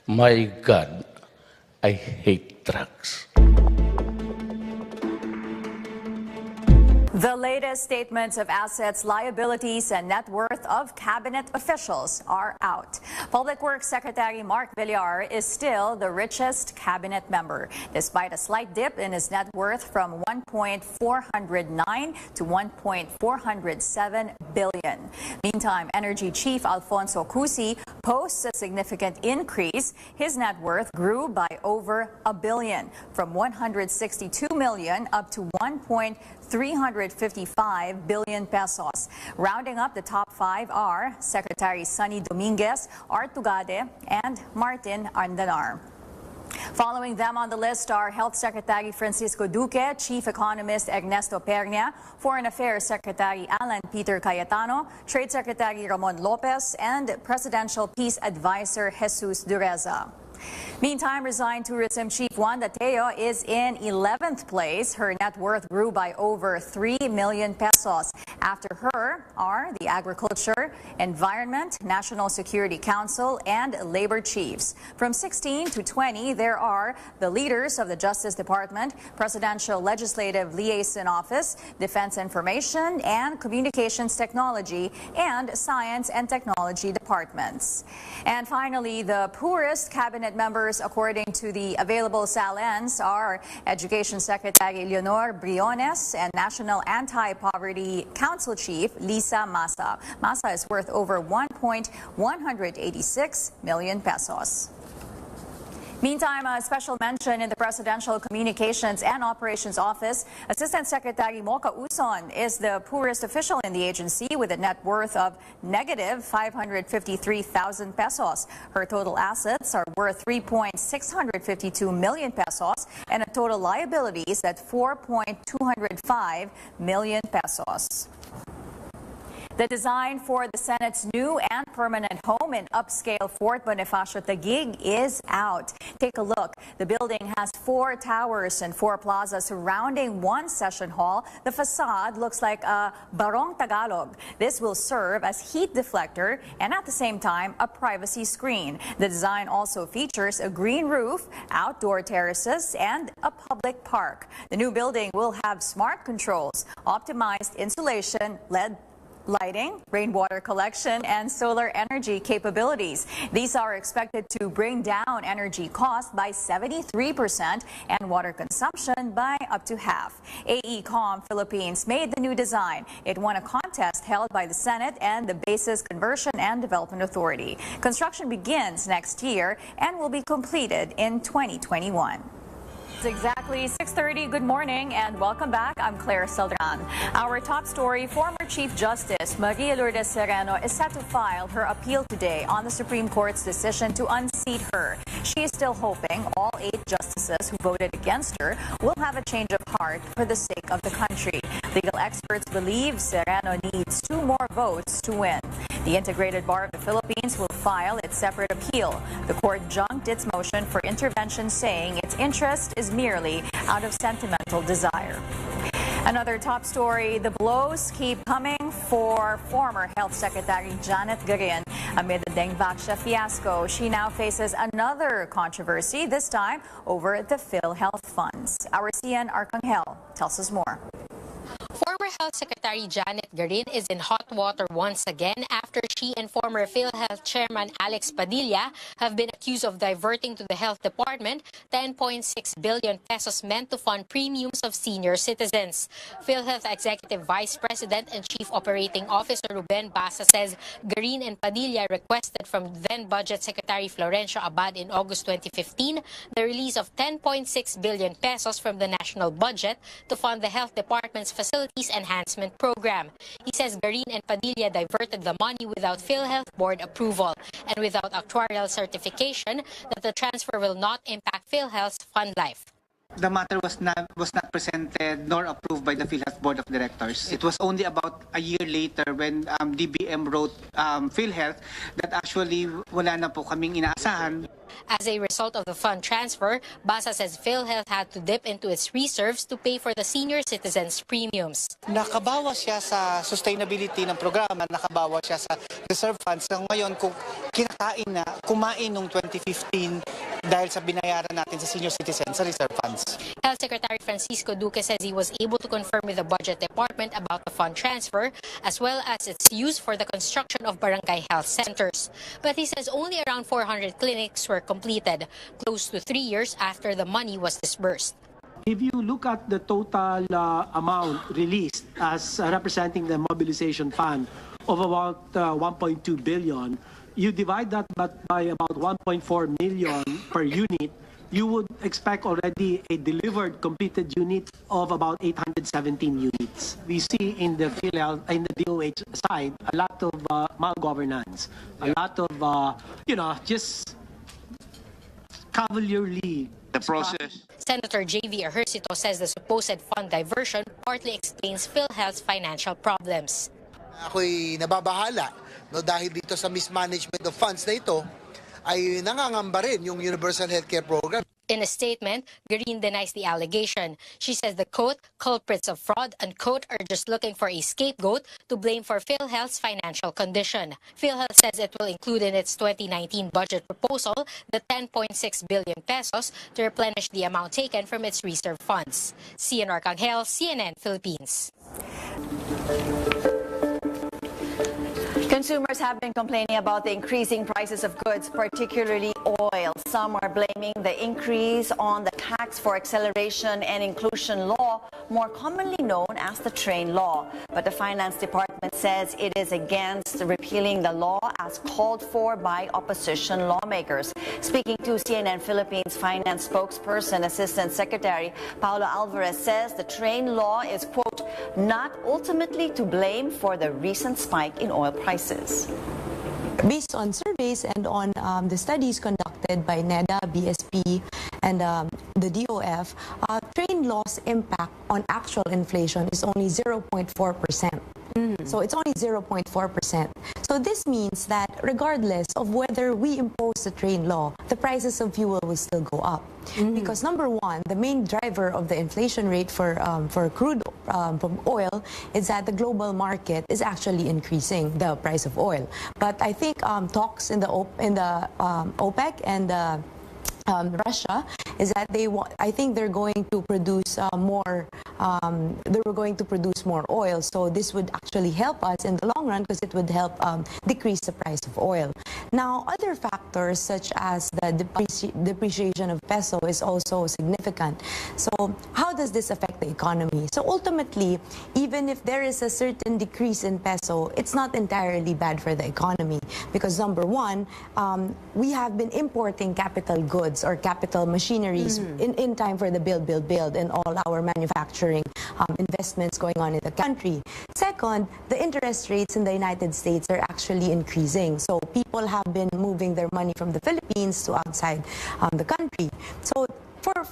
My God, I hate drugs. The latest statements of assets, liabilities, and net worth of cabinet officials are out. Public Works Secretary Mark Villar is still the richest cabinet member, despite a slight dip in his net worth from 1.409 to 1.407 billion. Meantime, Energy Chief Alfonso Cusi posts a significant increase. His net worth grew by over a billion, from 162 million up to 1.355 billion pesos. Rounding up, the top five are Secretary Sonny Dominguez, Art Tugade, and Martin Andanar. Following them on the list are Health Secretary Francisco Duque, Chief Economist Ernesto Pernia, Foreign Affairs Secretary Alan Peter Cayetano, Trade Secretary Ramon Lopez, and Presidential Peace Advisor Jesus Dureza. Meantime, resigned Tourism Chief Wanda Teo is in 11th place. Her net worth grew by over 3 million pesos. After her are the Agriculture, Environment, National Security Council, and Labor Chiefs. From 16 to 20, there are the leaders of the Justice Department, Presidential Legislative Liaison Office, Defense Information and Communications Technology, and Science and Technology Departments. And finally, the poorest cabinet members, according to the available SALNs, are Education Secretary Leonor Briones and National Anti-Poverty Council Chief Lisa Masa. Masa is worth over 1.186 million pesos. Meantime, a special mention in the Presidential Communications and Operations Office, Assistant Secretary Mocha Pinakadukha is the poorest official in the agency with a net worth of negative 553,000 pesos. Her total assets are worth 3.652 million pesos and a total liabilities at 4.205 million pesos. The design for the Senate's new and permanent home in upscale Fort Bonifacio Taguig is out. Take a look. The building has 4 towers and 4 plazas surrounding one session hall. The facade looks like a Barong Tagalog. This will serve as heat deflector and at the same time a privacy screen. The design also features a green roof, outdoor terraces, and a public park. The new building will have smart controls, optimized insulation, LED lighting, rainwater collection, and solar energy capabilities. These are expected to bring down energy costs by 73% and water consumption by up to half. AECOM Philippines made the new design. It won a contest held by the Senate and the Bases Conversion and Development Authority. Construction begins next year and will be completed in 2021. It's exactly 6:30. Good morning and welcome back. I'm Claire Saldran. Our top story, former Chief Justice Maria Lourdes Sereno is set to file her appeal today on the Supreme Court's decision to unseat her. She is still hoping all 8 justices who voted against her will have a change of heart for the sake of the country. Legal experts believe Sereno needs 2 more votes to win. The Integrated Bar of the Philippines will file its separate appeal. The court junked its motion for intervention, saying its interest is merely out of sentimental desire. Another top story, the blows keep coming for former Health Secretary Janet Garin. Amid the Dengvaxia fiasco, she now faces another controversy, this time over the PhilHealth funds. Our CN Arcangel tells us more. Former Health Secretary Janet Garin is in hot water once again after she and former PhilHealth Chairman Alex Padilla have been accused of diverting to the Health Department 10.6 billion pesos meant to fund premiums of senior citizens. PhilHealth Executive Vice President and Chief Operating Officer Ruben Basa says Garin and Padilla requested from then Budget Secretary Florencio Abad in August 2015 the release of 10.6 billion pesos from the national budget to fund the Health Department's Facilities Enhancement Program. He says Garin and Padilla diverted the money without PhilHealth Board approval and without actuarial certification that the transfer will not impact PhilHealth's fund life. The matter was not presented nor approved by the PhilHealth Board of Directors. It was only about a year later when DBM wrote PhilHealth that actually wala na po kaming inaasahan. As a result of the fund transfer, Basa says PhilHealth had to dip into its reserves to pay for the senior citizens' premiums. Nakabawas siya sa sustainability ng programa, nakabawas siya sa reserve funds. So ngayon, kung kumain noong 2015 dahil sa binayaran natin sa senior citizens sa reserve funds. Health Secretary Francisco Duque says he was able to confirm with the Budget Department about the fund transfer, as well as its use for the construction of barangay health centers. But he says only around 400 clinics were completed, close to 3 years after the money was disbursed. If you look at the total amount released as representing the mobilization fund of about 1.2 billion, you divide that by about 1.4 million per unit, you would expect already a delivered completed unit of about 817 units. We see in the DOH side a lot of malgovernance, a lot of just cavalierly the process. Senator J.V. Ejercito says the supposed fund diversion partly explains PhilHealth's financial problems. Ako'y nababahala dahil dito sa mismanagement of funds na ito ay nangangamba rin yung Universal Healthcare Program. In a statement, Green denies the allegation. She says the, quote, culprits of fraud, unquote, are just looking for a scapegoat to blame for PhilHealth's financial condition. PhilHealth says it will include in its 2019 budget proposal the 10.6 billion pesos to replenish the amount taken from its reserve funds. Cian Arcangel, CNN Philippines. Consumers have been complaining about the increasing prices of goods, particularly oil. Some are blaming the increase on the tax for acceleration and inclusion law, more commonly known as the train law. But the Finance Department says it is against repealing the law as called for by opposition lawmakers. Speaking to CNN Philippines Finance spokesperson, Assistant Secretary Paulo Alvarez says the train law is, quote, not ultimately to blame for the recent spike in oil prices. Based on surveys and on the studies conducted by NEDA, BSP, and the DOF, train loss impact on actual inflation is only 0.4%. So it's only 0.4%. So this means that regardless of whether we impose the train law, the prices of fuel will still go up. Because number one, the main driver of the inflation rate for crude from oil is that the global market is actually increasing the price of oil. But I think talks in the OPEC and Russia is that I think they're going to produce more. They were going to produce more oil, so this would actually help us in the long run because it would help decrease the price of oil. Now, other factors such as the depreciation of peso is also significant. So, how does this affect the economy? So, ultimately, even if there is a certain decrease in peso, it's not entirely bad for the economy because number one, we have been importing capital goods or capital machineries in time for the build and all our manufacturing investments going on in the country. Second, the interest rates in the United States are actually increasing. So people have been moving their money from the Philippines to outside the country. So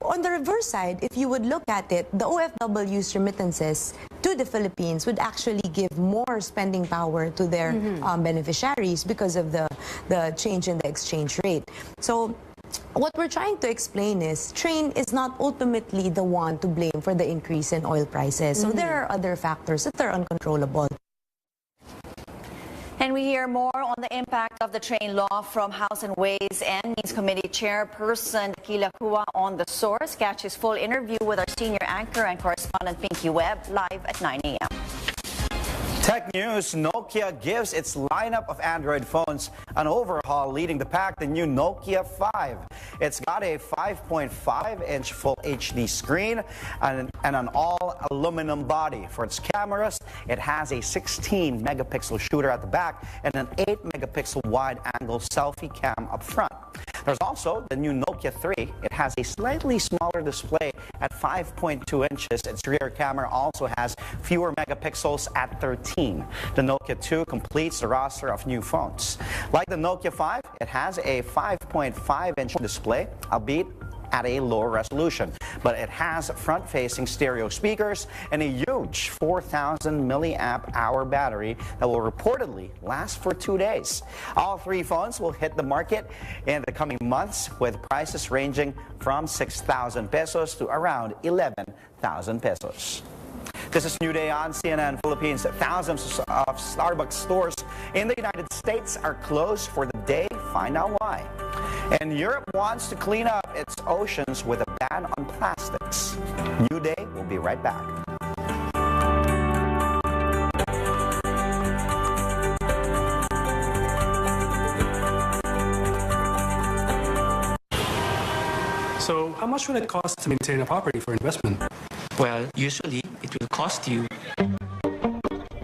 on the reverse side, if you would look at it, the OFW's remittances to the Philippines would actually give more spending power to their beneficiaries because of the change in the exchange rate. So what we're trying to explain is train is not ultimately the one to blame for the increase in oil prices. So there are other factors that are uncontrollable. And we hear more on the impact of the train law from House and Ways and Means Committee Chairperson Kila Kua on The Source. Catch his full interview with our senior anchor and correspondent Pinky Webb live at 9 a.m. Tech news, Nokia gives its lineup of Android phones an overhaul, leading the pack, the new Nokia 5. It's got a 5.5-inch Full HD screen and an all-aluminum body. For its cameras, it has a 16-megapixel shooter at the back and an 8-megapixel wide-angle selfie cam up front. There's also the new Nokia 3. It has a slightly smaller display at 5.2 inches. Its rear camera also has fewer megapixels at 13. The Nokia 2 completes the roster of new phones. Like the Nokia 5, it has a 5.5-inch display, albeit at a lower resolution, but it has front-facing stereo speakers and a huge 4,000 milliamp hour battery that will reportedly last for 2 days. All three phones will hit the market in the coming months with prices ranging from 6,000 pesos to around 11,000 pesos. This is New Day on CNN Philippines. Thousands of Starbucks stores in the United States are closed for the day. Find out why. And Europe wants to clean up its oceans with a ban on plastics. New Day will be right back. So how much will it cost to maintain a property for investment? Well, usually it will cost you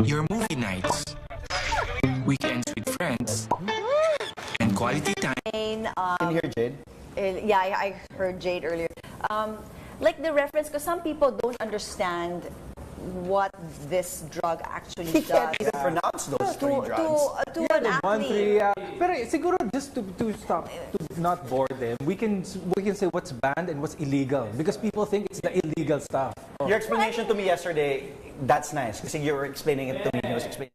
your movie nights, weekends with friends, and quality time. Can you hear Jade? Yeah, I heard Jade earlier. Like the reference, because some people don't understand what this drug actually does. You can pronounce those three drugs. To an athlete. Pero siguro just to stop, to not bore them, we can say what's banned and what's illegal because people think it's the illegal stuff. Your explanation to me yesterday, that's nice because you were explaining it to me. He was explaining